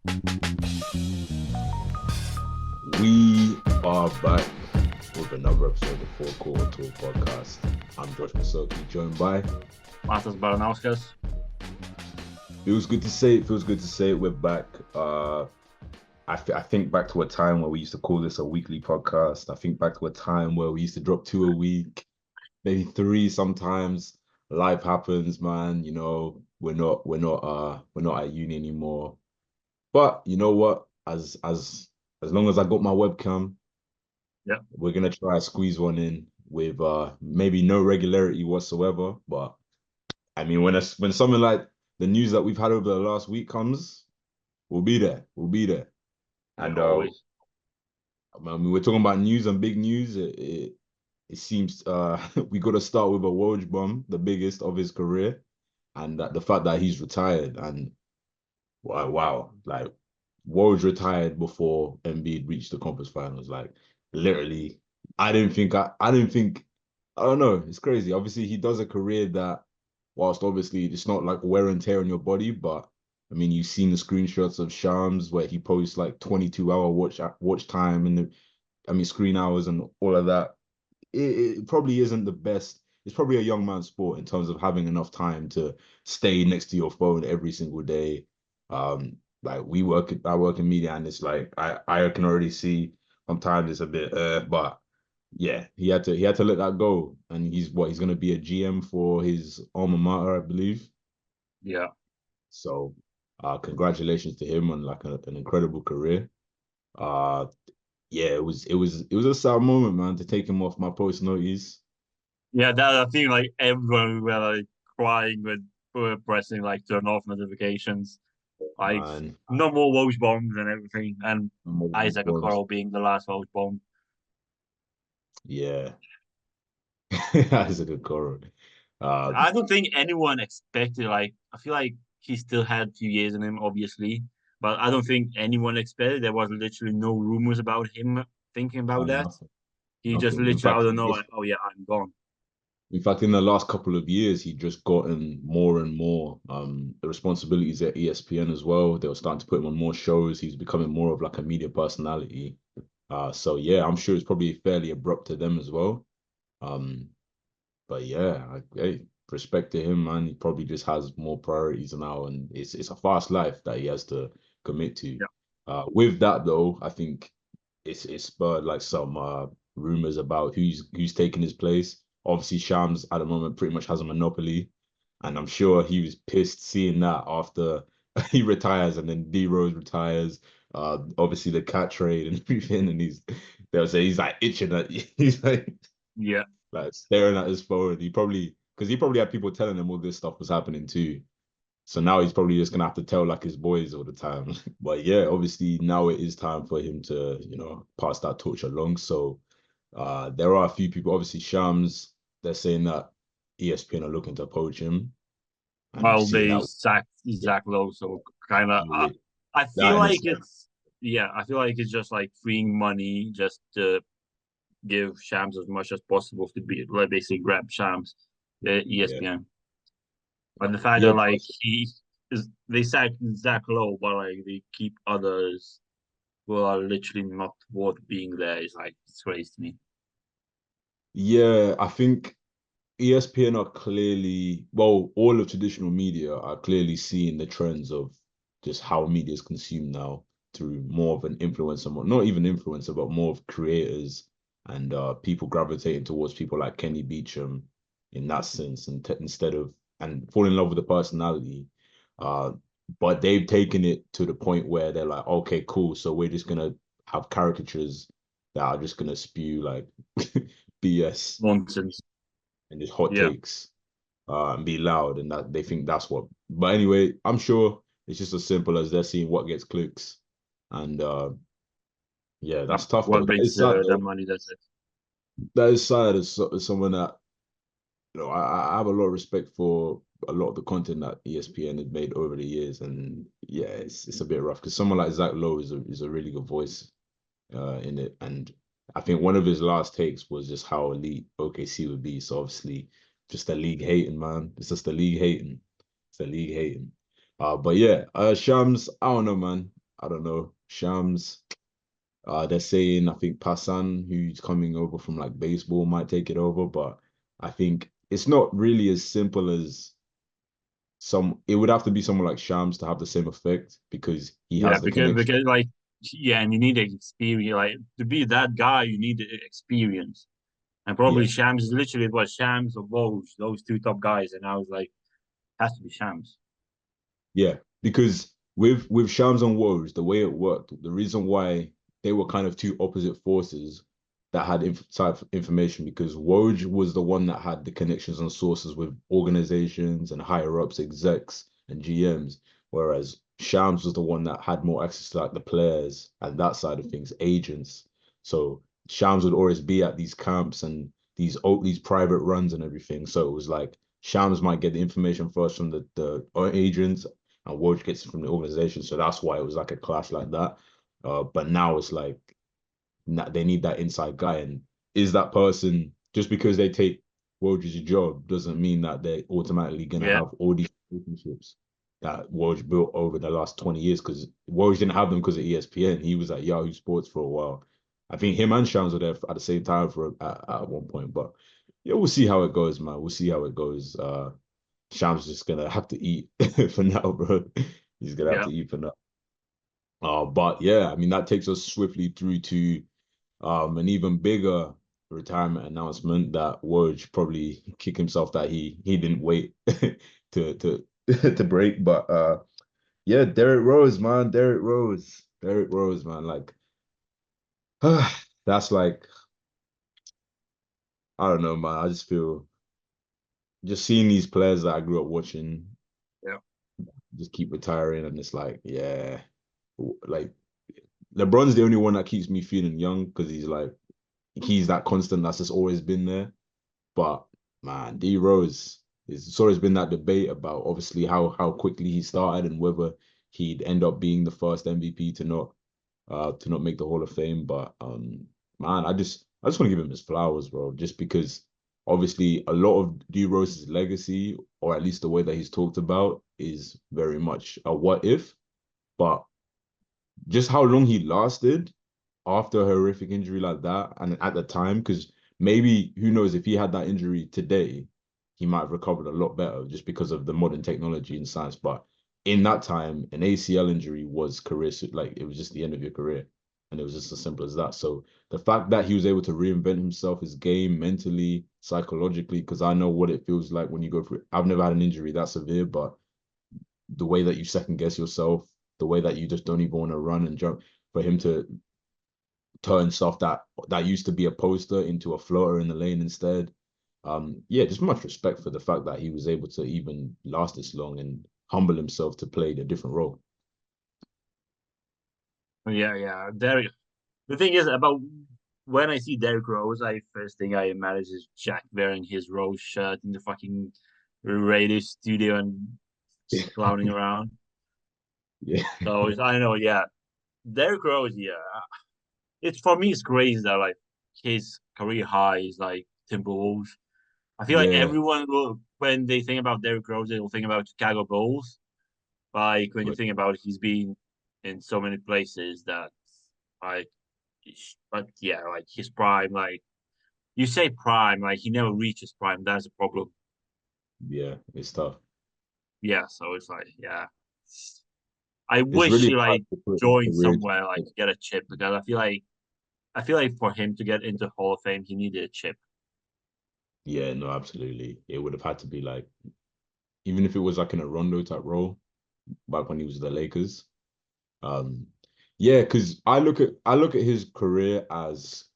We are back with another episode of the Four Quarter Talk podcast. I'm Josh Masoki, joined by. Matas Baranauskas. Feels good to say it. Feels good to say it. We're back. I think back to a time where we used to call this a weekly podcast. I think back to a time where we used to drop 2 a week, maybe 3 sometimes. Life happens, man. You know, we're not at uni anymore. But you know what? As long as I got my webcam, yeah, we're gonna try to squeeze one in with maybe no regularity whatsoever. But I mean, when something like the news that we've had over the last week comes, we'll be there. We'll be there. And always. I mean, we're talking about news and big news. It seems we got to start with a Woj bomb, the biggest of his career, and the fact that he's retired. And wow, like Woj retired before Embiid reached the conference finals. Like literally, I didn't think. I don't know. It's crazy. Obviously, he does a career that, whilst obviously it's not like wear and tear on your body, but I mean, you've seen the screenshots of Shams where he posts like 22-hour watch time and screen hours and all of that. It probably isn't the best. It's probably a young man's sport in terms of having enough time to stay next to your phone every single day. Like I work in media, and it's like I can already see sometimes it's a bit but yeah, he had to let that go. And he's gonna be a GM for his alma mater, I believe. Yeah. So congratulations to him on like an incredible career. Uh yeah, it was a sad moment, man, to take him off my post notice. Yeah, that I think like everyone were like crying when we were pressing like turn off notifications. Like Man, no more Woj bombs and everything. And Isaac was Okoro being the last Woj bomb. yeah. That's a good call. Uh I don't think anyone expected like I feel like he still had a few years in him, obviously. But I don't think anyone expected there was literally no rumors about him thinking about that. nothing. He just Nothing. literally out of nowhere, like, oh yeah, I'm gone. In fact, in the last couple of years, he just gotten more and more the responsibilities at ESPN as well. They were starting to put him on more shows. He's becoming more of like a media personality. So yeah, I'm sure it's probably fairly abrupt to them as well. Um, but yeah, hey, respect to him, man. He probably just has more priorities now, and it's a fast life that he has to commit to. Yeah. With that though, I think it's spurred like some rumors about who's taking his place. Obviously, Shams at the moment pretty much has a monopoly, and I'm sure he was pissed seeing that after he retires and then D Rose retires. Obviously the cat trade and everything, and they'll say he's like itching at he's Yeah. like staring at his phone. Because he probably had people telling him all this stuff was happening too. So now he's probably just gonna have to tell like his boys all the time. But yeah, obviously now it is time for him to, pass that torch along. So there are a few people, obviously Shams, they're saying that ESPN are looking to poach him. And I've Well, seen they that. sacked Zach Lowe, so kind of. I feel That in a like sense. it's yeah. I feel like it's just like freeing money just to give Shams as much as possible to be like basically grab Shams, the Yeah. ESPN. But the fact Yeah. that like they sacked Zach Lowe, but like they keep others who are literally not worth being there is like it's crazy to me. Yeah, I think ESPN are clearly, well, all of traditional media are clearly seeing the trends of just how media is consumed now through more of an influencer, not even influencer, but more of creators and people gravitating towards people like Kenny Beecham in that sense, and instead of and fall in love with the personality. Uh, but they've taken it to the point where they're like, okay, cool. So we're just gonna have caricatures that are just gonna spew like BS Nonsense. and just hot Yeah. takes and be loud, and that they think that's what. But anyway, I'm sure it's just as simple as they're seeing what gets clicks, and yeah, Yeah. that's tough though. What That brings is sad the though. money? That's it. That is sad as someone that I have a lot of respect for a lot of the content that ESPN has made over the years, and yeah, it's a bit rough because someone like Zach Lowe is a really good voice in it, and I think one of his last takes was just how elite OKC would be. So obviously, just the league hating, man. It's just the league hating. It's the league hating. But yeah, Shams, I don't know, man. I don't know. Shams. They're saying I think Passan, who's coming over from like baseball, might take it over, but I think it's not really as simple as some. It would have to be someone like Shams to have the same effect because he Yeah, has the connection. because like yeah, and you need the experience. Like to be that guy, you need the experience. And probably Yeah, Shams, literally it was Shams or Woj, those two top guys. And I was like, has to be Shams. yeah, because with Shams and Woj, the way it worked, the reason why they were kind of two opposite forces that had inside information because Woj was the one that had the connections and sources with organizations and higher ups, execs and GMs, whereas Shams was the one that had more access to like the players and that side of things, agents. So Shams would always be at these camps and these private runs and everything. So it was like Shams might get the information first from the agents and Woj gets it from the organization. So that's why it was like a clash like that. But now it's like they need that inside guy. And is that person just because they take Woj's job doesn't mean that they're automatically gonna Yeah, have all these relationships that Woj built over the last 20 years because Woj didn't have them because of ESPN. He was at Yahoo Sports for a while. I think him and Shams were there at the same time at one point. But yeah, we'll see how it goes, man. We'll see how it goes. Shams just gonna have to eat for now, bro. He's gonna have yeah, to eat for now. But yeah, I mean that takes us swiftly through to an even bigger retirement announcement that Woj probably kick himself that he didn't wait to to break. But yeah, Derrick Rose, man, Derrick Rose, man. Like that's like I don't know, man. I just feel just seeing these players that I grew up watching yeah, just keep retiring, and it's like, yeah, like LeBron's the only one that keeps me feeling young because he's that constant that's just always been there. But man, D Rose, it's always been that debate about obviously how quickly he started and whether he'd end up being the first MVP to not make the Hall of Fame. But man, I just want to give him his flowers, bro, just because obviously a lot of D Rose's legacy, or at least the way that he's talked about, is very much a what if. But just how long he lasted after a horrific injury like that, and at the time, because maybe who knows if he had that injury today, he might have recovered a lot better just because of the modern technology and science. But in that time, an ACL injury was career, like it was just the end of your career, and it was just as simple as that. So the fact that he was able to reinvent himself, his game mentally, psychologically, because I know what it feels like when you go through. I've never had an injury that severe, but the way that you second guess yourself, the way that you just don't even want to run and jump, for him to turn stuff that used to be a poster into a floater in the lane instead. Yeah, just much respect for the fact that he was able to even last this long and humble himself to play a different role. yeah, yeah. Derrick. The thing is about when I see Derrick Rose, I first thing I imagine is Jack wearing his Rose shirt in the fucking radio studio and just clowning around. Yeah, So I don't know. Yeah, Derrick Rose. Yeah, it's for me. It's crazy that like his career high is like Timberwolves. I feel like yeah, everyone will when they think about Derrick Rose, they will think about Chicago Bulls. Like when you but think about it, he's been in so many places that like, but yeah, like his prime, like you say prime, like he never reaches prime. That's a problem. yeah, it's tough. Yeah, so it's like, yeah, I It's wish really he hard like to put his joined career into. somewhere like to get a chip because I feel like for him to get into Hall of Fame, he needed a chip. Yeah, no, absolutely. It would have had to be like, even if it was like in a Rondo type role back when he was the Lakers. Um, yeah, because I look at his career as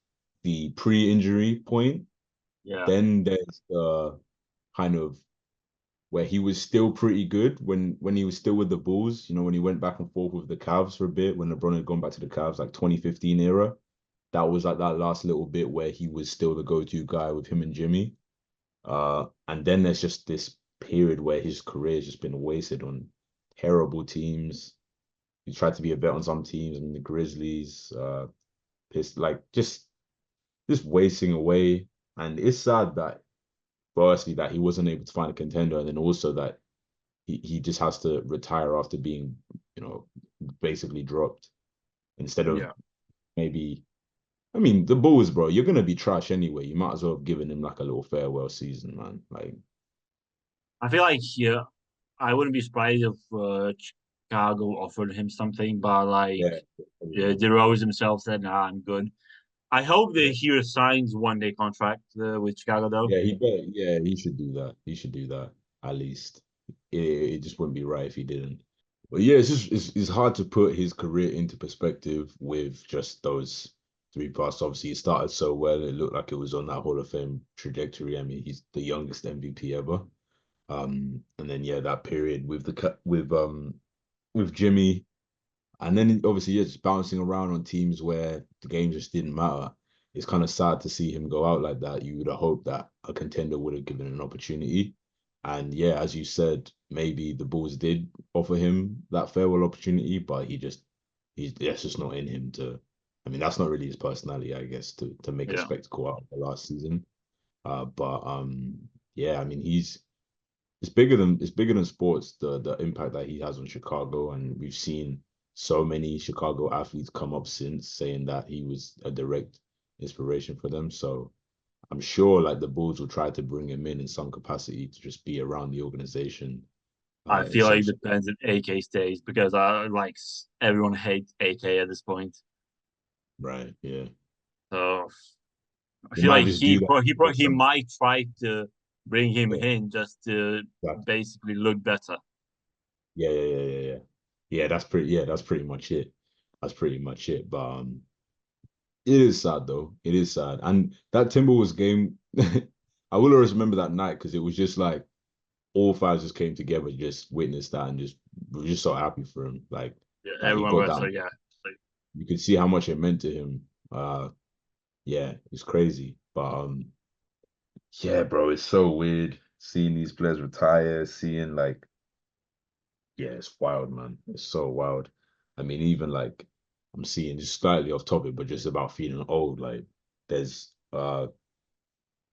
the pre-injury point. Yeah, Then there's the kind of where he was still pretty good when he was still with the Bulls. You know, when he went back and forth with the Cavs for a bit, when LeBron had gone back to the Cavs, like 2015 era. That was like that last little bit where he was still the go-to guy with him and Jimmy. And then there's just this period where his career has just been wasted on terrible teams. He tried to be a vet on some teams, and the Grizzlies, pissed like just wasting away. And it's sad that firstly that he wasn't able to find a contender, and then also that he just has to retire after being basically dropped instead of Yeah. maybe. I mean, the Bulls, bro, you're gonna be trash anyway. You might as well have given him like a little farewell season, man. Like, I feel like yeah, I wouldn't be surprised if Chicago offered him something, but like yeah, yeah, DeRozan himself said, "Nah, I'm good." I hope that yeah, he resigns 1 day contract with Chicago though. yeah. He better, yeah, he should do that. He should do that at least. It just wouldn't be right if he didn't. But yeah, it's hard to put his career into perspective with just those three parts. Obviously, he started so well; it looked like it was on that Hall of Fame trajectory. I mean, he's the youngest MVP ever. And then yeah, that period with with Jimmy, and then obviously yeah, just bouncing around on teams where the game just didn't matter. It's kind of sad to see him go out like that. You would have hoped that a contender would have given an opportunity. And yeah, as you said, maybe the Bulls did offer him that farewell opportunity, but he's that's just not in him to. I mean, that's not really his personality, I guess, to make a Yeah, spectacle out of the last season. But yeah, I mean, it's bigger than sports, the impact that he has on Chicago, and we've seen so many Chicago athletes come up since saying that he was a direct inspiration for them. So I'm sure like the Bulls will try to bring him in some capacity to just be around the organization I in feel like some it depends if AK stays because everyone hates AK at this point. right. Yeah. So I He feel might like just do that with he some might try to bring him yeah, in just to that, basically look better. yeah. That's pretty much it. That's pretty much it. But it is sad though. It is sad. And that Timberwolves game, I will always remember that night because it was just like all five just came together, just witnessed that, and just we were just so happy for him. Like Yeah, that he everyone got was that. so yeah. Like, You could see how much it meant to him. Yeah, it's crazy. But yeah, bro, it's so weird seeing these players retire, seeing like, yeah, it's wild, man. It's so wild. I mean, even like I'm seeing just slightly off topic, but just about feeling old. Like there's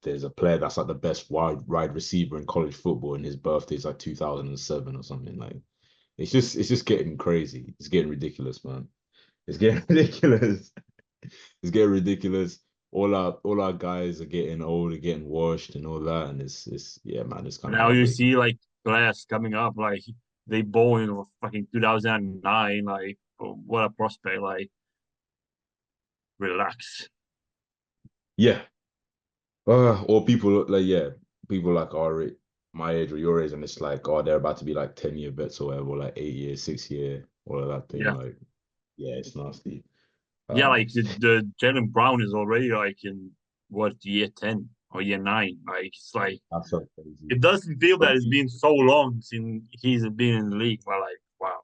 there's a player that's like the best wide receiver in college football, and his birthday's like 2007 or something. Like it's just getting crazy. It's getting ridiculous, man. It's getting ridiculous. It's getting ridiculous. All our guys are getting old, are getting washed and all that, and it's yeah, man, it's kind of now you heartbreaking. see like class coming up, like they born in fucking 2009. Like what a prospect! Like relax. Yeah, or people like yeah, people like our my age or your age, and it's like oh they're about to be like 10-year vets or whatever, or like 8 years, 6 year, all of that thing. Yeah, Like yeah, it's nasty. yeah. Like It's the Jalen Brown is already like in what year 10 or year 9. Like it's like that's so crazy. it doesn't feel For that it's me, been so long since he's been in the league. But like wow,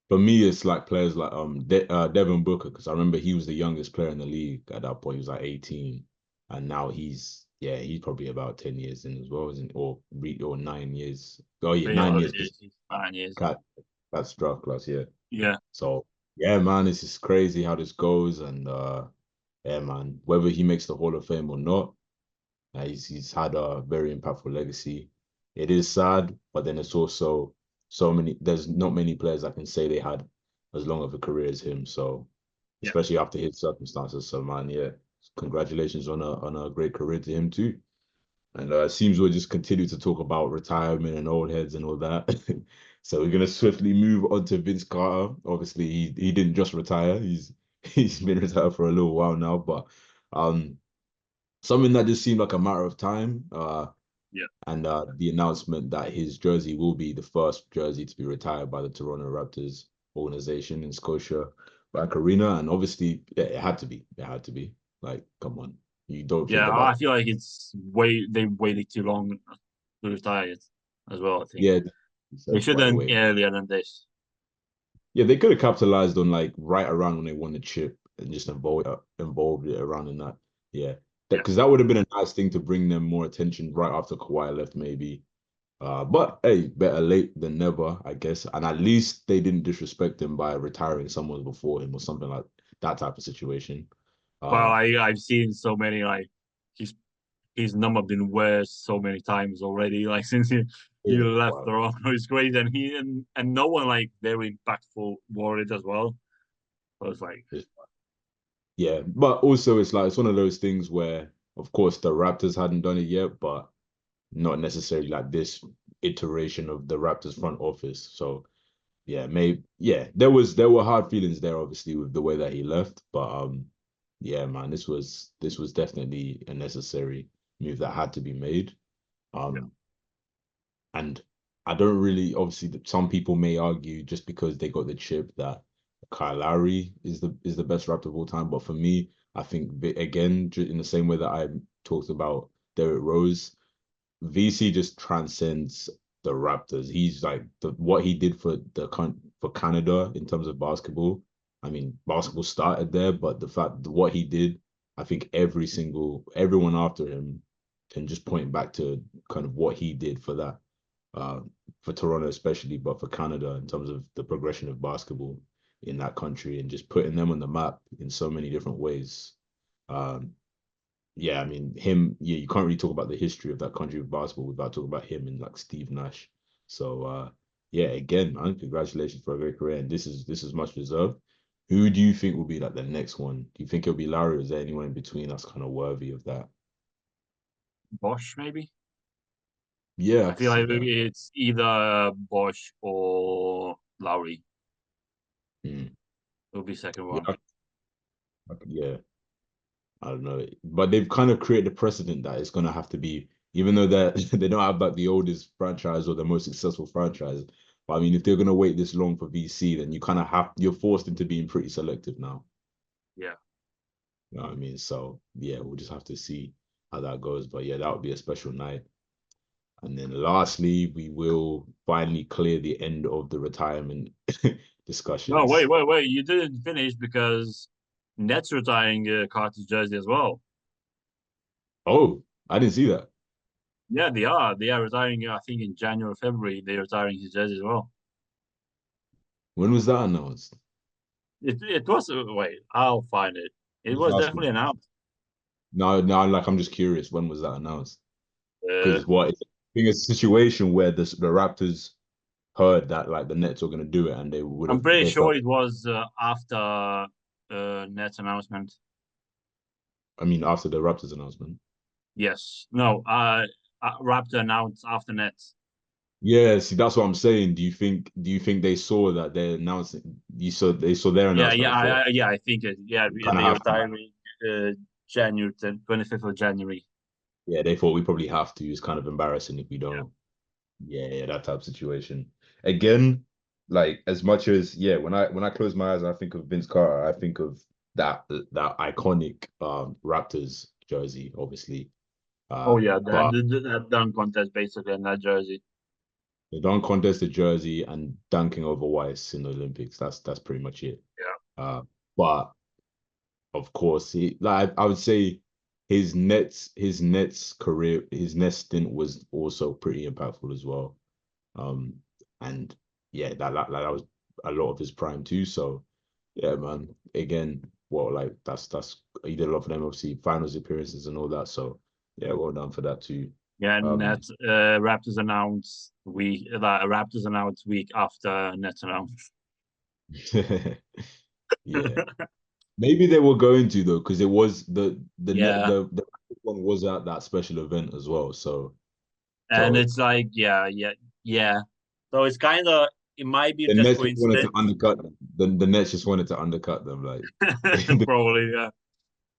for me, it's like players like Devin Booker because I remember he was the youngest player in the league at that point. He was like 18, and now he's probably about 10 years in as well, isn't or 9 years. Oh yeah, yeah, 9 years because it's 9 years. cat that's draft class, yeah. Yeah, So yeah, man, it's just crazy how this goes, and yeah, man, whether he makes the Hall of Fame or not, he's had a very impactful legacy. It is sad, but then it's also so many. There's not many players that can say they had as long of a career as him. So yeah. especially after his circumstances. So man, yeah, congratulations on a great career to him too. And it seems we'll just continue to talk about retirement and old heads and all that. So we're gonna swiftly move on to Vince Carter. Obviously, he didn't just retire. He's been retired for a little while now, but um something that just seemed like a matter of time. Yeah. And the announcement that his jersey will be the first jersey to be retired by the Toronto Raptors organization in Scotia Bank Arena. And obviously, yeah, it had to be. It had to be. Like, come on. You don't think Yeah, I about feel like they waited too long to retire it as well. I think yeah, they said should right have done away. earlier than this. Yeah, they could have capitalized on like right around when they won the chip and just involved it around in that. Yeah. Yeah. Because that would have been a nice thing to bring them more attention right after Kawhi left, maybe. But hey, better late than never, I guess. And at least they didn't disrespect him by retiring someone before him or something like that type of situation. Well, Uh, I've seen so many like his his number been worse so many times already. Like since he Yeah, left wow. Toronto. It's crazy, and and no one like very impactful wore it as well. So it's like, Yeah, but also it's like it's one of those things where, of course, the Raptors hadn't done it yet, but not necessarily like this iteration of the Raptors front office. So yeah, maybe yeah, there were hard feelings there, obviously, with the way that he left. But yeah, man, this was definitely a necessary move that had to be made. yeah, Um, and I don't really, obviously, some people may argue just because they got the chip that Kyle Lowry is the best Raptor of all time. But for me, I think again, in the same way that I talked about Derrick Rose, VC just transcends the Raptors. He's like what he did for for Canada in terms of basketball. I mean, basketball started there, but the fact what he did, I think everyone after him can just point back to kind of what he did uh, for Toronto especially, but for Canada in terms of the progression of basketball in that country and just putting them on the map in so many different ways. Um, yeah, I mean him. Yeah, you can't really talk about the history of that country of basketball without talking about him and like Steve Nash. So yeah, again, man, congratulations for a great career, and this is much deserved. Who do you think will be like the next one? Do you think it'll be Larry, or is there anyone in between that's kind of worthy of that? Bosch maybe. Yeah, I I can feel see like that. it's either Bosch or Lowry Mm. will be second Yeah, one. yeah. I don't know, but they've kind of created a precedent that it's gonna have to be, even though they they don't have like the oldest franchise or the most successful franchise. But I mean, if they're gonna wait this long for VC, then you're forced into being pretty selective now. Yeah. You know what I mean? So yeah, we'll just have to see how that goes. But yeah, that would be a special night. And then lastly, we will finally clear the end of the retirement No, discussions. wait. You didn't finish because Nets retiring Carter's jersey as well. Oh, I didn't see that. Yeah, they are. They are retiring. I think in January or February they're retiring his jersey as well. When was that announced? It was wait. I'll find it. It Just was last definitely month. announced. No, no, like I'm just curious. When was that announced? Uh, Because what I think it's a situation where the Raptors heard that like the Nets were gonna do it, and I'm pretty they sure felt. it was after Nets announcement. I mean, after the Raptors announcement. Yes. No. Raptor announced after Nets. Yeah, see, that's what I'm saying. Do you think they saw that they announced it? They saw their Yeah, announcement and thought yeah. I think it. Yeah, we kind of they have to. retiring uh, January 25th of January. Yeah, they thought we probably have to. It's kind of embarrassing if we Yeah. don't. Yeah, yeah, that type of situation. Again, like as much as yeah, when I close my eyes and I think of Vince Carter, I think of that iconic Raptors jersey, obviously. Oh yeah, But that dunk contest basically in that jersey. the dunk contest, the jersey, and dunking over Weiss in the Olympics. That's pretty much it. Yeah. But of course, I would say his Nets stint was also pretty impactful as well. Um, and yeah, that was a lot of his prime too. So yeah, man. Again, well, like that's he did a lot for them, obviously finals appearances and all that. So yeah, well done for that too. Yeah, and Um, that Raptors announced week after Nets announced. yeah, maybe they were going to though, because it was the net Yeah, the one was at that special event as well. and So it's like yeah. So it's kind of it might be the just Nets just wanted to coincidence, undercut them. The Nets just wanted to undercut them, like probably. Yeah,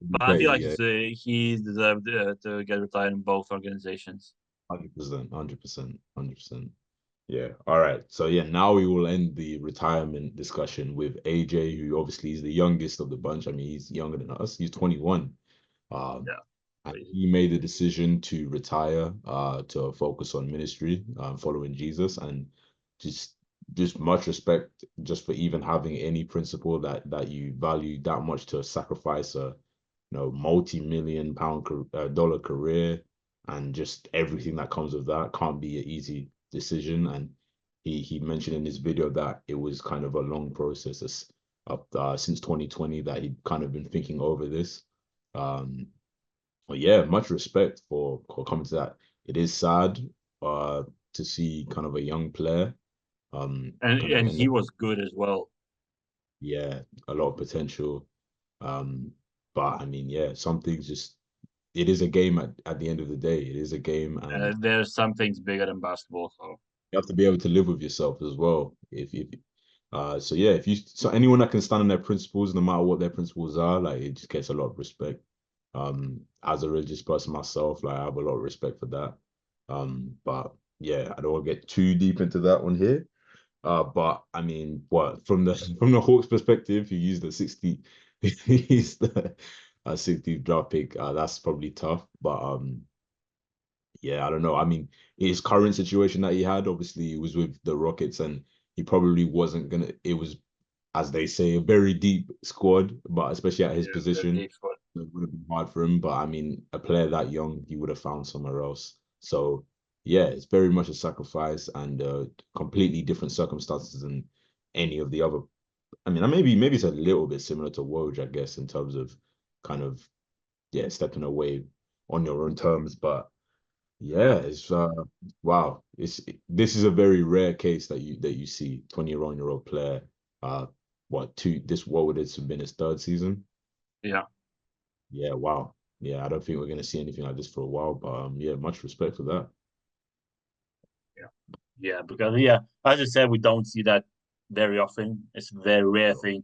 but I feel petty, like yeah. he deserved to get retired in both organizations. 100%, 100%, 100%. Yeah. All right. So yeah, now we will end the retirement discussion with AJ, who obviously is the youngest of the bunch. I mean, he's younger than us. He's 21. Um, Yeah, and crazy. he made the decision to retire, to focus on ministry, following Jesus, and just just much respect just for even having any principle that you value that much to sacrifice a multi-million pound dollar career and just everything that comes with that can't be an easy decision. And he mentioned in his video that it was kind of a long process up since 2020 that he'd kind of been thinking over this. Um, but yeah, much respect for coming to that. It is sad. to see kind of a young player, kind of and in the, he was good as well. yeah, a lot of potential. Um, but I mean, yeah, some things just it is a game at the end of the day. It is a game, and There's some things bigger than basketball. So you have to be able to live with yourself as well. If so yeah, if you so anyone that can stand on their principles, no matter what their principles are, like it just gets a lot of respect. As a religious person myself, like I have a lot of respect for that. But yeah, I don't want to get too deep into that one here. But I mean, what from the from the Hawks perspective, you use the 60, he's the 60th draft pick. That's probably tough, but yeah, I don't know. I mean, his current situation that he had, obviously, it was with the Rockets, and he probably wasn't gonna. It was, as they say, a very deep squad, but especially at his yeah, very position, deep squad. it would have been hard for him. But I mean, a player that young, he would have found somewhere else. So yeah, it's very much a sacrifice and completely different circumstances than any of the other. I mean, maybe it's a little bit similar to Woj, I guess, in terms of kind of yeah, stepping away on your own terms, but. Yeah, it's wow. This is a very rare case that you see 21-year-old player. Uh, what would it have been his third season? Yeah, Yeah, wow. Yeah, I don't think we're gonna see anything like this for a while, but yeah, much respect for that. yeah, yeah. Because yeah, as I said, we don't see that very often. It's a very rare So, thing.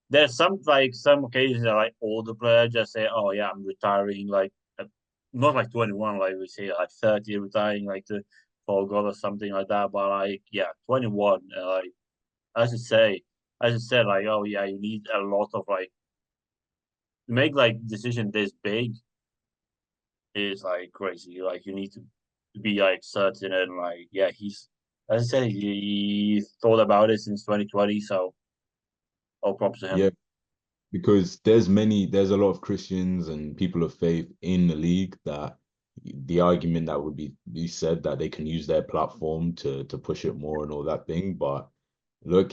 There's some occasions that like older players just say, "Oh yeah, I'm retiring." Like not like 21, like we say like 30 retiring, like to for God or something like that. But like yeah, 21. Like as I say, as I said, like oh yeah, you need a lot of like to make like decision this big is like crazy. Like you need to be like certain and like yeah, he's as I said, he thought about it since 2020. So all props to him. yeah, because there's a lot of Christians and people of faith in the league that the argument that would be said that they can use their platform to push it more and all that thing. But look,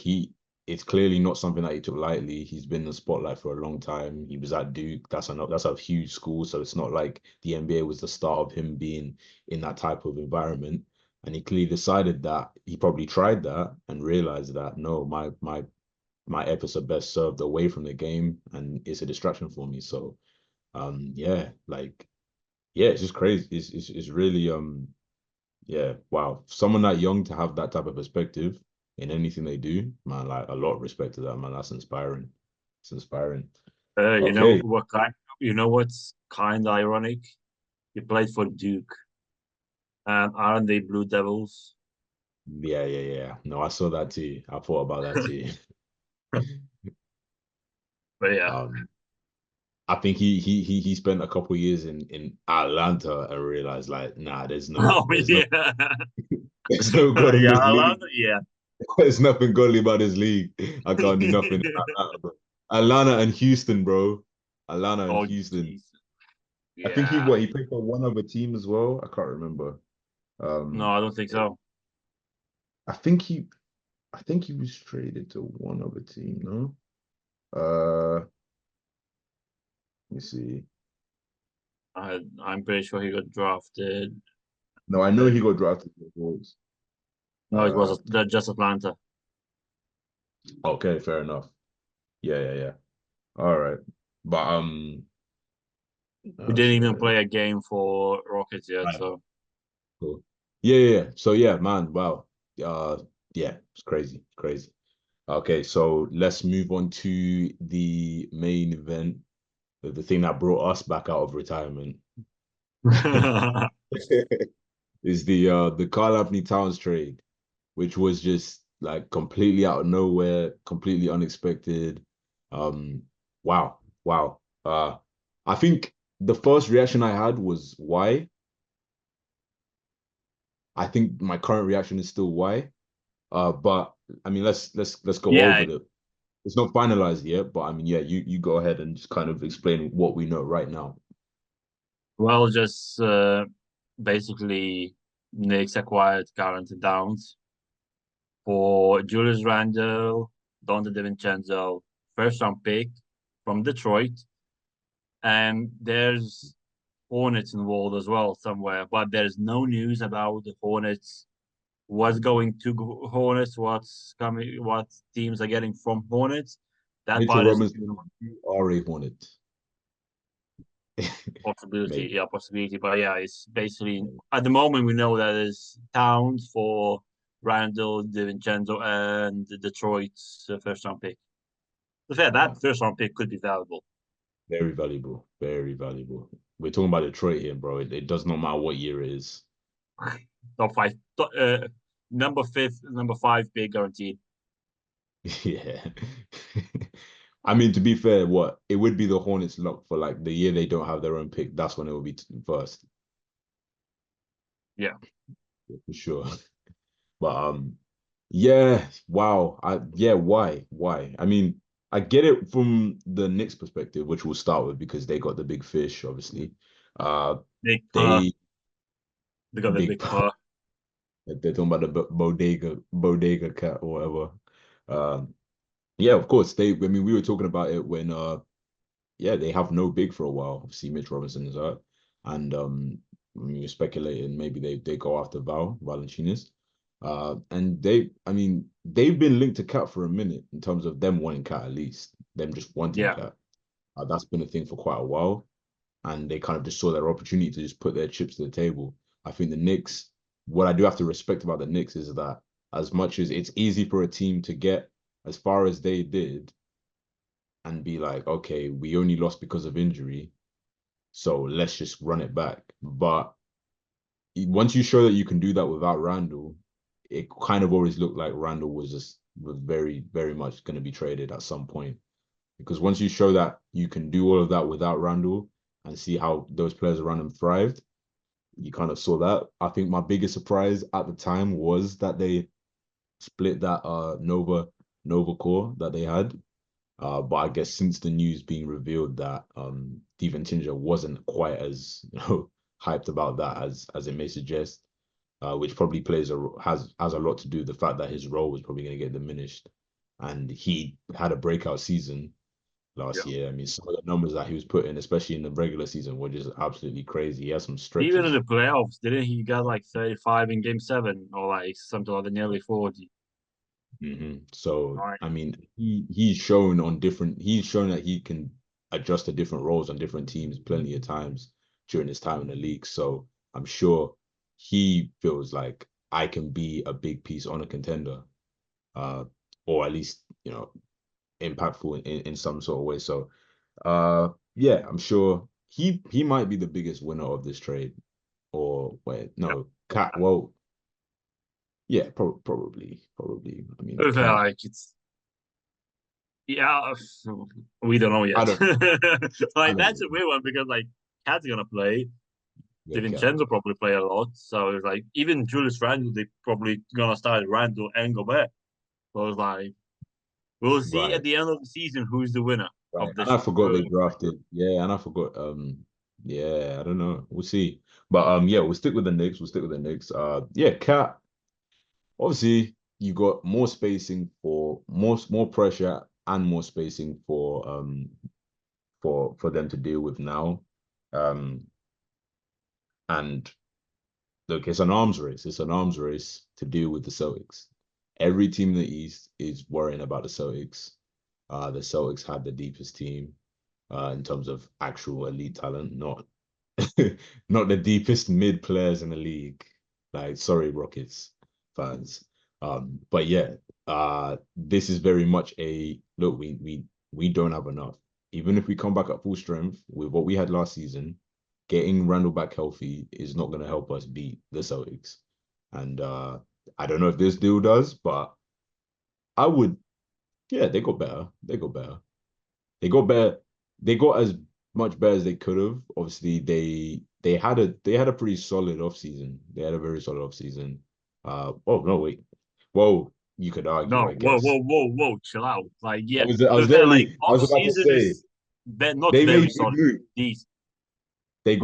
it's clearly not something that he took lightly. He's been in the spotlight for a long time. He was at Duke. That's a huge school. So it's not like the NBA was the start of him being in that type of environment. And he clearly decided that he probably tried that and realized that no, my efforts are best served away from the game and it's a distraction for me. So yeah, like yeah, it's just crazy. It's really yeah, wow. Someone that young to have that type of perspective in anything they do, man, like a lot of respect to that, man. That's inspiring. It's inspiring. You know Okay. what kind? You know what's kind of ironic? He played for Duke, and aren't they Blue Devils? Yeah, yeah, yeah. No, I saw that too. I thought about that too. But yeah, Um, I think he spent a couple years in Atlanta and realized like, nah, oh yeah, there's no God in yeah, this league. Yeah. There's nothing godly about this league. I can't do nothing in Atlanta, bro. Atlanta and Houston, bro. Atlanta and Oh Houston. jeez, I think yeah. he played for one other team as well. I can't remember. No, Um, I don't think so. I think he was traded to one other team. No, let me see. I'm pretty sure he got drafted. No, I know Uh, he got drafted to the Bulls. no, it Uh, was just Atlanta. okay, fair enough. Yeah, yeah, yeah. All right, but We oh didn't shit. even play a game for Rockets yet, Right. so Cool. Yeah, yeah, yeah. So yeah, man. Wow. Yeah, it's crazy, crazy. Okay, so let's move on to the main event, the thing that brought us back out of retirement. Is the Karl-Anthony Towns trade, which was just like completely out of nowhere, completely unexpected. Um, wow, wow. I think the first reaction I had was why. I think my current reaction is still why. But I mean, let's go over yeah. the. It's not finalized yet, but I mean, yeah, you go ahead and just kind of explain what we know right now. Well, just basically, Knicks acquired Karl-Anthony Towns for Julius Randle, Donte DiVincenzo, first round pick from Detroit, and there's Hornets involved as well somewhere, but there's no news about the Hornets what's going to Hornets, what's coming, what teams are getting from Hornets. That Mitchell part is Robinson, you are a Hornet. possibility, Maybe. yeah, possibility. But yeah, it's basically at the moment we know that it's Towns for Randall, DiVincenzo, and Detroit's first round pick. So fair, Yeah, that first round pick could be valuable. very valuable. Very valuable. We're talking about Detroit here, bro. It does not matter what year it is. Top five, number fifth, number five pick guaranteed. Yeah. I mean, to be fair, what it would be the Hornets' luck for like the year they don't have their own pick. That's when it will be first. Yeah. Yeah, for sure. But yeah, wow. Yeah, why? I mean, I get it from the Knicks perspective, which we'll start with because they got the big fish, obviously. Uh, Big per. they They got the big. big per. They're talking about the bodega cat or whatever. Yeah, of course. I mean, we were talking about it when yeah, they have no big for a while. Obviously, Mitch Robinson is hurt. And we were speculating maybe they go after Valanciunas. And I mean, they've been linked to Cat for a minute in terms of them wanting Cat at least, them just wanting Yeah. Cat. That's been a thing for quite a while. And they kind of just saw their opportunity to just put their chips to the table. I think the Knicks, what I do have to respect about the Knicks is that as much as it's easy for a team to get as far as they did and be like, okay, we only lost because of injury, so let's just run it back. But once you show that you can do that without Randall, it kind of always looked like Randall was very, very much going to be traded at some point. Because once you show that you can do all of that without Randall and see how those players around him thrived, you kind of saw that. I think my biggest surprise at the time was that they split that Nova core that they had. But I guess since the news being revealed that DiVincenzo wasn't quite as hyped about that as it may suggest, which probably has a lot to do with the fact that his role was probably going to get diminished, and he had a breakout season last Yeah. year. I mean, some of the numbers that he was putting, especially in the regular season, were just absolutely crazy. He had some Even in stretches. the playoffs, didn't he got like 35 in game seven or like something like that, nearly 40? So All right. I mean, he's shown that he can adjust to different roles on different teams plenty of times during his time in the league. So I'm sure he feels like I can be a big piece on a contender, uh, or at least impactful in some sort of way. So yeah, I'm sure he might be the biggest winner of this trade. Or wait, Yeah. no, Cat. Well, yeah, probably. I mean, Cat. Like it's yeah, we don't know I yet. don't. I Like don't that's a know. weird one because like Cat's gonna play, Yeah, Cat. DiVincenzo probably play a lot. So it's like even Julius Randle, they probably gonna start Randle and Gobert. So it's like we'll see at Right, the end of the season who's the winner right. of And this. I forgot they drafted. Yeah, and I forgot. Yeah, I don't know. We'll see. But yeah, we'll stick with the Knicks. We'll stick with the Knicks. Yeah, Cat. Obviously, you got more spacing for more pressure and more spacing for them to deal with now. Um, and look, it's an arms race. It's an arms race to deal with the Celtics. Every team in the East is worrying about the Celtics. The Celtics had the deepest team in terms of actual elite talent, not not the deepest mid players in the league. Like, sorry, Rockets fans. But yeah, this is very much a look. We don't have enough. Even if we come back at full strength with what we had last season, getting Randall back healthy is not going to help us beat the Celtics. And I don't know if this deal does, but I would. Yeah, they got better. They got better. They got better. They got as much better as they could have. Obviously, they had a pretty solid offseason. They had a very solid offseason. Oh no, wait. Well, you could argue, No, I guess. whoa, chill out. Like, I yeah, was I to was be fair, like literally I off was about to season say is not they very made good solid. moves. These, They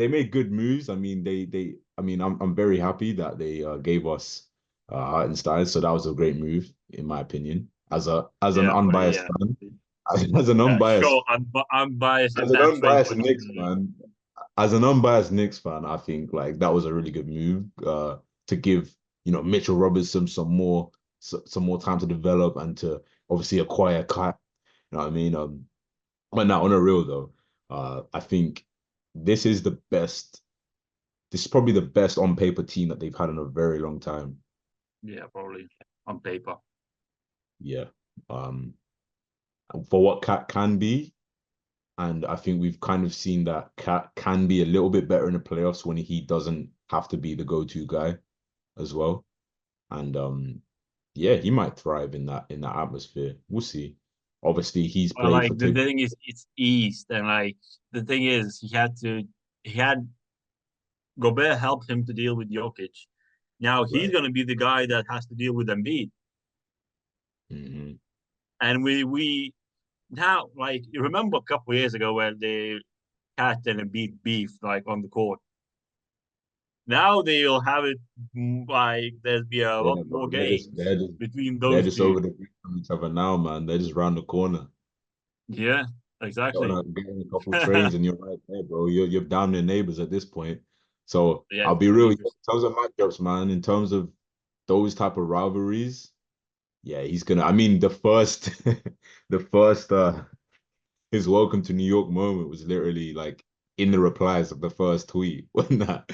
made good moves. I mean, I mean, I'm very happy that they gave us Hartenstein, so that was a great move in my opinion. As an yeah, but unbiased yeah, fan, as an yeah, unbiased sure. I'm biased in as an that trade, unbiased but Knicks fan, as an unbiased Knicks fan, I think like that was a really good move to give Mitchell Robinson some more time to develop and to obviously acquire Cat. You know what I mean? But now on a real though, I think this is the best. This is probably the best on paper team that they've had in a very long time. Yeah, probably on paper. Yeah. Um, for what Cat can be, and I think we've kind of seen that Cat can be a little bit better in the playoffs when he doesn't have to be the go-to guy as well. And yeah, he might thrive in that atmosphere. We'll see. Obviously, he's But played for like the Tim. thing is, it's East, and like the thing is, he had Gobert helped him to deal with Jokic. Now he's Right. gonna be the guy that has to deal with Embiid, Hmm. and we now like you remember a couple of years ago when the Cat and Embiid beef like on the court. Now they'll have it like there's be a lot Yeah, more bro. games between They're those just two. over the bridge from each other now, man. They're just round the corner. Yeah, exactly. Getting a couple trains and you're right there, bro. You're down their neighbors at this point. So Yeah, I'll it's be gonna be real in interesting. terms of matchups, man. In terms of those type of rivalries, yeah, he's gonna. I mean, the first, the first, his welcome to New York moment was literally like in the replies of the first tweet when that,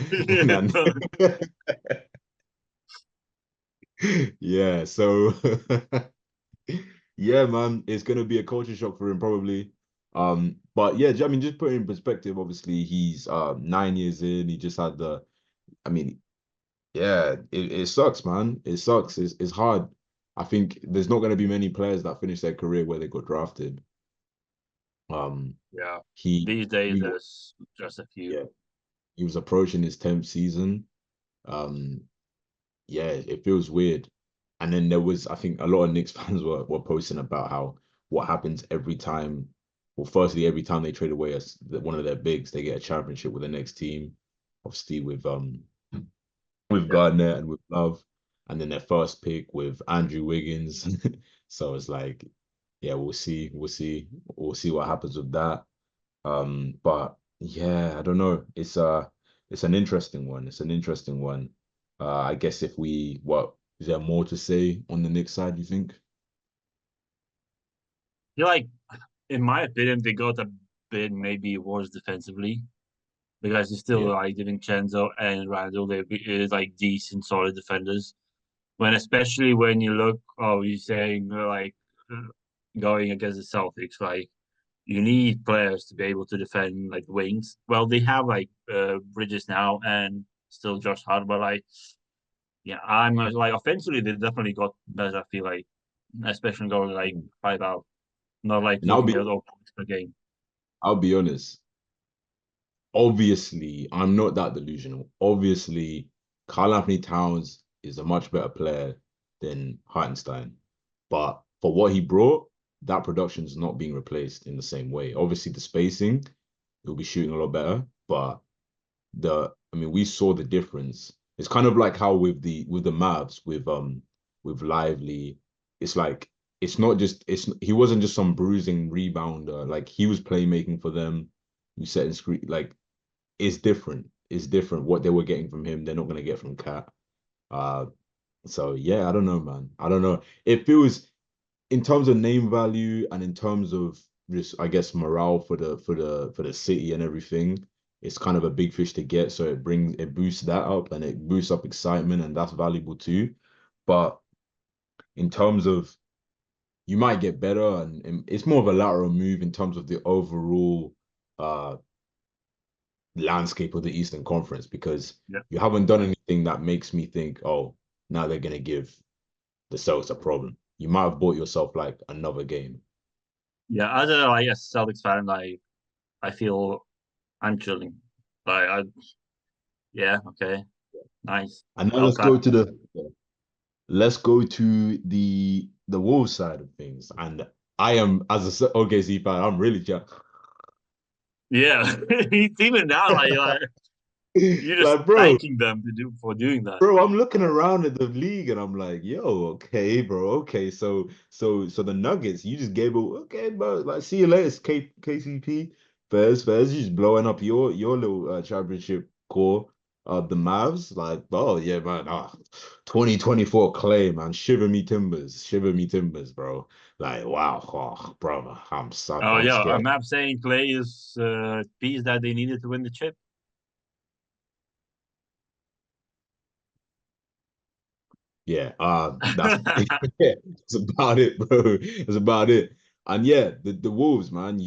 yeah. So yeah, man, it's gonna be a culture shock for him probably. But yeah, I mean, just put it in perspective. Obviously, he's 9 years in. He just had the. I mean, yeah, it sucks, man. It sucks. It's hard. I think there's not gonna be many players that finish their career where they got drafted. Um, Yeah, he these days he there's just a few. yeah, he was approaching his 10th season. Um, yeah, it feels weird. And then there was, I think, a lot of Knicks fans were posting about how what happens every time. Well, firstly, every time they trade away one of their bigs, they get a championship with the next team. Obviously, with Yeah, Gardner and with Love, and then their first pick with Andrew Wiggins. So it's like, yeah, we'll see what happens with that. But yeah, I don't know. It's an interesting one. It's an interesting one. I guess if we what is there more to say on the Knicks side, you think? I feel like in my opinion they got a bit maybe worse defensively because it's still Yeah. like Vincenzo and Randall. They're like decent, solid defenders. When especially when you look, oh, you're saying uh, going against the Celtics, like you need players to be able to defend like wings. Well, they have like Bridges now and still Josh Hart, but like yeah, I'm like offensively they definitely got better. I feel like, especially going like Mm. 5 out, not like And I'll looking be at all points per game. I'll be honest. Obviously, I'm not that delusional. Obviously, Karl-Anthony Towns is a much better player than Hartenstein. But for what he brought, that production's not being replaced in the same way. Obviously, the spacing, he'll be shooting a lot better. But I mean, we saw the difference. It's kind of like how with the Mavs with Lively, it's like it's not just it's he wasn't just some bruising rebounder. Like he was playmaking for them. You setting screen like it's different. It's different what they were getting from him. They're not gonna get from Cat. Uh, so yeah, I don't know, man. I don't know. It feels in terms of name value and in terms of just I guess morale for the city and everything, it's kind of a big fish to get. So it boosts that up and it boosts up excitement and that's valuable too. But in terms of you might get better and it's more of a lateral move in terms of the overall uh landscape of the Eastern Conference because Yeah, you haven't done anything that makes me think, oh, now they're gonna give the Celtics a problem. You might have bought yourself like another game. yeah. As a like a Celtics fan, like I feel I'm chilling. Like I, yeah, okay, nice. And now Well, cut. let's go to the Wolves side of things. And I am as a OKC fan, I'm really just Yeah, he's even now like you're just like bro, thanking them to do for doing that. bro, I'm looking around at the league and I'm like, yo, okay, bro, okay. So the Nuggets, you just gave it, okay, bro. Like, see you later, KCP. Fairs, you just blowing up your little championship core. the Mavs, like, oh yeah, man, 2024 Clay, man, shiver me timbers, bro. Like, wow, oh, brother, Oh I'm yeah, scared. I'm saying Clay is piece that they needed to win the chip. Yeah, that's yeah, that's about it, bro. That's about it. And yeah, the Wolves, man,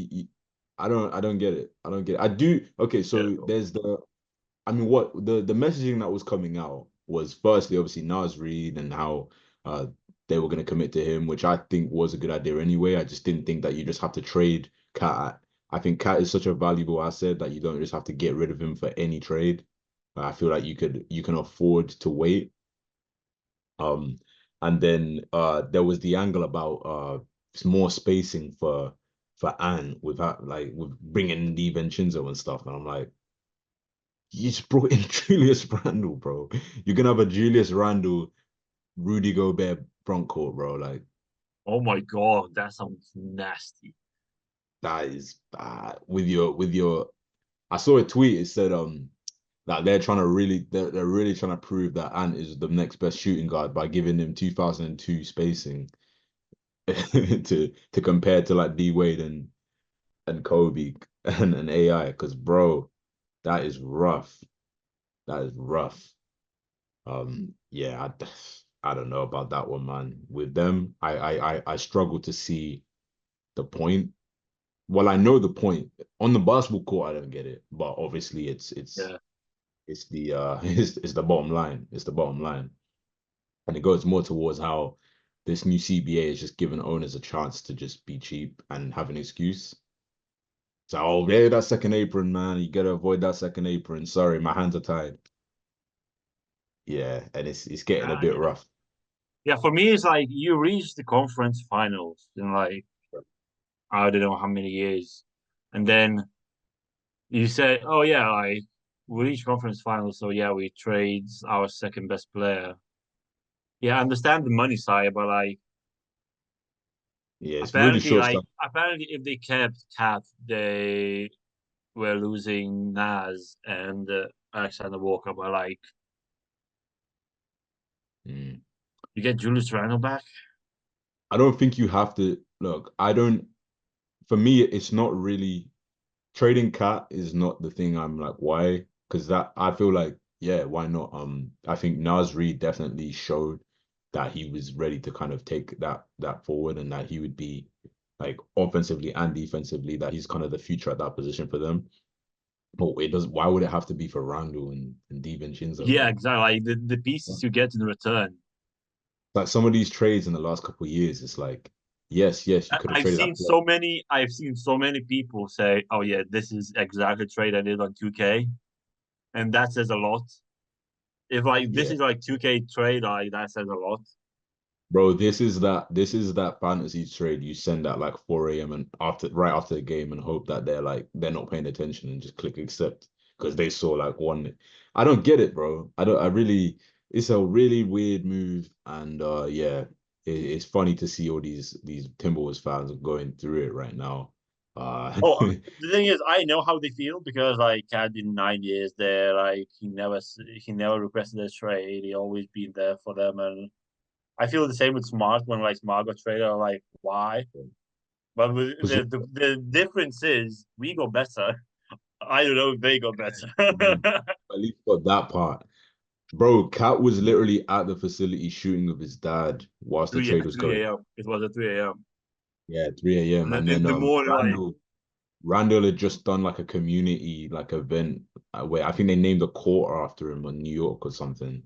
I don't get it. I don't get it. I do. Okay, Yeah, so there's I mean, what the messaging that was coming out was firstly, obviously, Nas Reed and how uh they were going to commit to him, which I think was a good idea anyway. I just didn't think that you just have to trade Cat. I think Cat is such a valuable asset that you don't just have to get rid of him for any trade. I feel like you can afford to wait. Um, and then there was the angle about more spacing for Ant without like with bringing DiVincenzo and stuff, and I'm like. You just brought in Julius Randle, bro. You're gonna have a Julius Randle, Rudy Gobert front court, bro. Like oh my god, that sounds nasty. that is with your. I saw a tweet. It said that they're really trying to prove that Ant is the next best shooting guard by giving him 2002 spacing to compare to like D Wade and Kobe and AI. Because bro, that is rough. That is rough. Yeah, I don't know about that one, man. With them, I struggle to see the point. Well, I know the point. On the basketball court, I don't get it. But obviously Yeah. it's the it's the bottom line. It's the bottom line. And it goes more towards how this new CBA is just giving owners a chance to just be cheap and have an excuse. So, oh, yeah, that second apron, man. You gotta avoid that second apron. Sorry, my hands are tied. Yeah, and it's getting a bit Yeah. rough. Yeah, for me, it's like you reach the conference finals in like I don't know how many years, and then you say, "Oh yeah, I we reach conference finals, so yeah, we trade our second best player." Yeah, I understand the money side, but like Yeah, it's really short stuff. apparently if they kept Cat, they were losing Nas and Alexander Walker. But like Mm. you get Julius Randle back. I don't think you have to look. I don't. For me, it's not really trading Cat is not the thing. I'm like, why? Because that I feel like, yeah, why not? I think Nas Reed definitely showed that he was ready to kind of take that forward and that he would be like offensively and defensively that he's kind of the future at that position for them. But it does. Why would it have to be for Randall and DiVincenzo? Yeah, Like, exactly. Like the pieces you get in return. like some of these trades in the last couple of years, it's like, yes, you could have traded that. I've seen so many people say, "Oh yeah, this is exactly the trade I did on 2K," and that says a lot. If like this Yeah. is like 2K trade, like that says a lot. Bro, this is that fantasy trade you send at like 4 a.m. and right after the game and hope that they're not paying attention and just click accept because they saw like one. I don't get it, bro. I really it's a really weird move and yeah, it's funny to see all these Timberwolves fans going through it right now. Oh, the thing is, I know how they feel because like Cat did 9 years there. Like he never requested a trade. He always been there for them, and I feel the same with Smart when like Smart got traded. I'm like, why? But with because the difference is we got better. I don't know if they got better. at least for that part. Bro, Cat was literally at the facility shooting with his dad whilst the trade was going. 3 a.m. It was at 3 a.m. Yeah, 3 a.m. And And then in then the morning, like, Randall had just done like a community like event where I think they named a court after him in New York or something.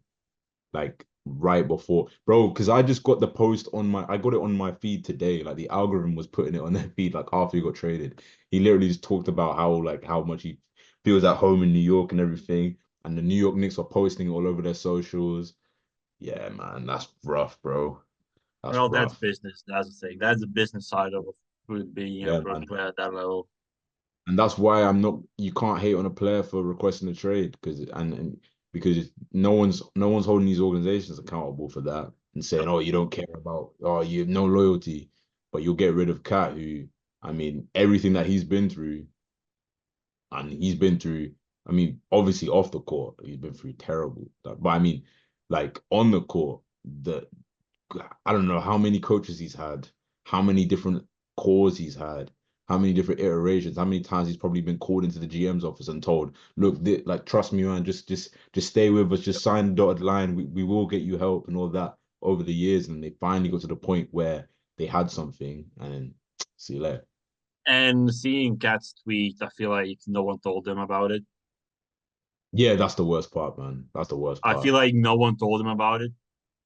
Like right before, bro, because I just got the post on I got it on my feed today. Like the algorithm was putting it on their feed like after he got traded. He literally just talked about how much he feels at home in New York and everything. And the New York Knicks are posting it all over their socials. Yeah, man, that's rough, bro. That's well, that's rough. business. That's the thing. That's the business side of being a Yeah, pro man. player at that level. And that's why I'm not. You can't hate on a player for requesting a trade because and because no one's holding these organizations accountable for that and saying, oh, you don't care about, oh, you have no loyalty, but you'll get rid of Cat, who, I mean, everything that he's been through, and he's been through. I mean, obviously off the court, he's been through terrible. But I mean, like on the court, the I don't know how many coaches he's had, how many different cores he's had, how many different iterations, how many times he's probably been called into the GM's office and told, look, like trust me, man, just stay with us, just sign the dotted line. We will get you help and all that over the years. And they finally got to the point where they had something and then see you later. And seeing Cat's tweet, I feel like no one told him about it. Yeah, that's the worst part, man. That's the worst I part. feel like no one told him about it.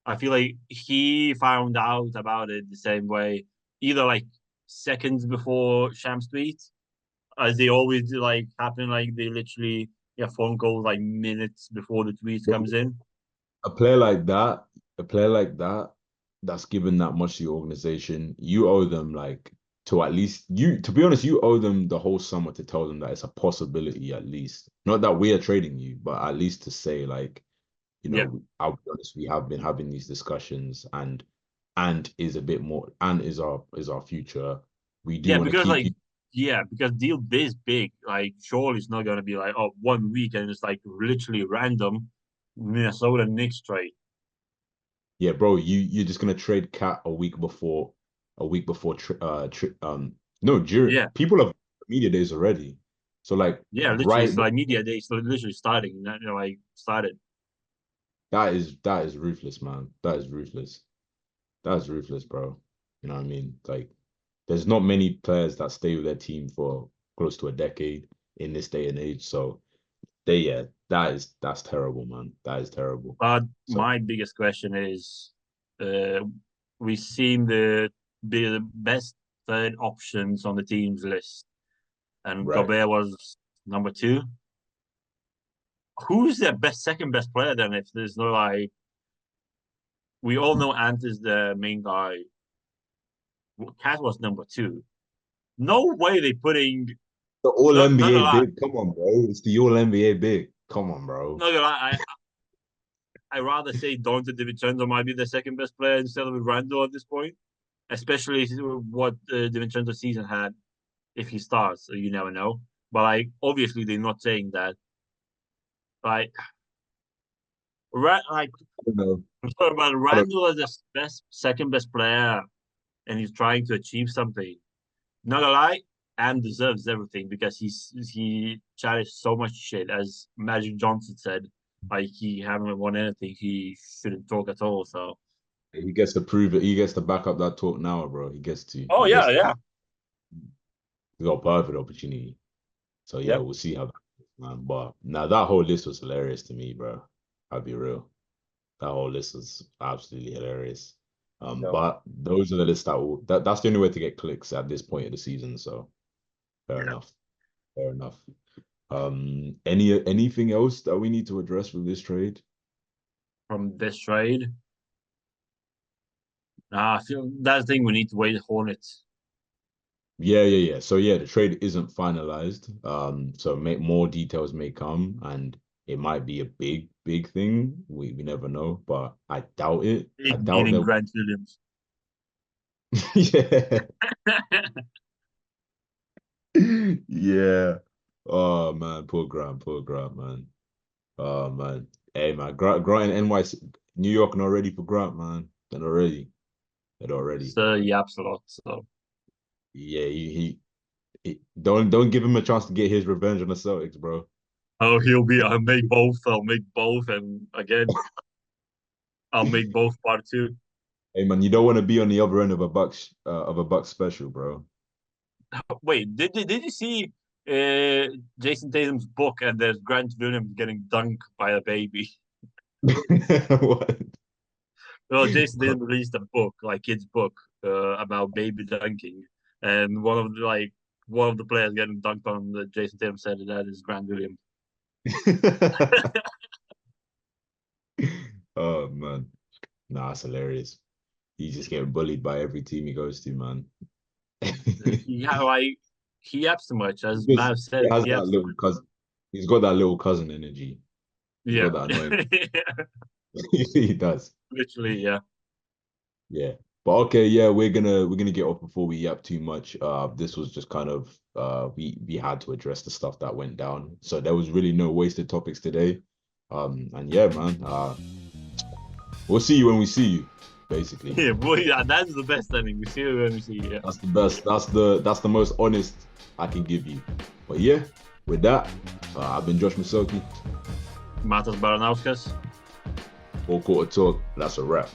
I feel like he found out about it the same way, either like seconds before Shams tweet, as they always do, like happen. Like they literally get phone calls like minutes before the tweet Bro, comes in. a player like that, a player like that, that's given that much to your organization, you owe them like to at least you, to be honest, you owe them the whole summer to tell them that it's a possibility at least. Not that we are trading you, but at least to say like, Yeah, I'll be honest, we have been having these discussions and is a bit more and is our future. We do yeah, want to because keep like you. yeah, because deal this big, like surely it's not gonna be like oh 1 week and it's like literally random Minnesota Knicks trade. Yeah, bro, you're just gonna trade Cat a week before no, during Yeah, people have media days already. So like yeah, literally right it's like media day, so literally starting, like started. that is ruthless, man. That is ruthless. That is ruthless, bro. You know what I mean? Like there's not many players that stay with their team for close to a decade in this day and age. So yeah, that's terrible, man. That is terrible. But So my biggest question is, uh, we seem to be the best third options on the team's list, and right. Gobert was number two. Who's their second best player then? If there's no like, we all know Ant is the main guy. Cat was number two. No way they putting. The all Not NBA gonna lie, big. Come on, bro. It's the all NBA big. Come on, bro. not gonna lie. I rather say Dante DiVincenzo might be the second best player instead of Randall at this point, especially what DiVincenzo season had if he starts. So you never know. But like, obviously, they're not saying that. Like, like I don't know. I'm talking about I don't Randall as the second best player, and he's trying to achieve something. Not gonna lie, and deserves everything because he chatted so much shit, as Magic Johnson said. Like he haven't won anything, he shouldn't talk at all. So, He gets to prove it. He gets to back up that talk now, bro. He gets to. oh He yeah, gets to. yeah, He got a perfect opportunity. So yeah, yep. we'll see how that goes, man. But now that whole list was hilarious to me, bro. I'll be real. That whole list was absolutely hilarious. No. But those are the lists that's the only way to get clicks at this point of the season. So fair enough. Fair enough. Anything else that we need to address with this trade? From this trade. I feel that's the thing we need to wait Hornets. Yeah. So yeah, the trade isn't finalized. So more details may come, and it might be a big thing. We never know, but I doubt it. I Big doubt meaning that. Grant Williams. Yeah, yeah. Oh man, poor Grant, man. Oh man, hey man, Grant and NYC, New York, not ready for Grant, man. They're not ready. They're not ready. So he yaps a lot. So Yeah, don't give him a chance to get his revenge on the Celtics, bro. oh, he'll be. I'll make both. I'll make both, and again, I'll make both part two. Hey man, you don't want to be on the other end of a Bucks special, bro. Wait, did you see Jason Tatum's book? And there's Grant Williams getting dunked by a baby. What? Well, Jason Tatum released a book, like kid's book, about baby dunking, and one of the players getting dunked on. Jason Tatum said that is Grant Williams. Oh man, nah, it's hilarious. He's just getting bullied by every team he goes to, man. Yeah, like he yaps too much, as Because Mav he said. has He that yaps too little much. cousin. He's got that little cousin energy. He's Yeah, got that annoying. He does. literally, yeah. Yeah. But okay, yeah, we're gonna get off before we yap too much. This was just kind of we had to address the stuff that went down. So there was really no wasted topics today. And yeah, man, we'll see you when we see you, basically. Yeah, boy, yeah, that's the best ending. We see you when we see you. Yeah. That's the best. That's the most honest I can give you. But yeah, with that, I've been Josh Masoki. Matas Baranauskas. Full Quarter Talk. That's a wrap.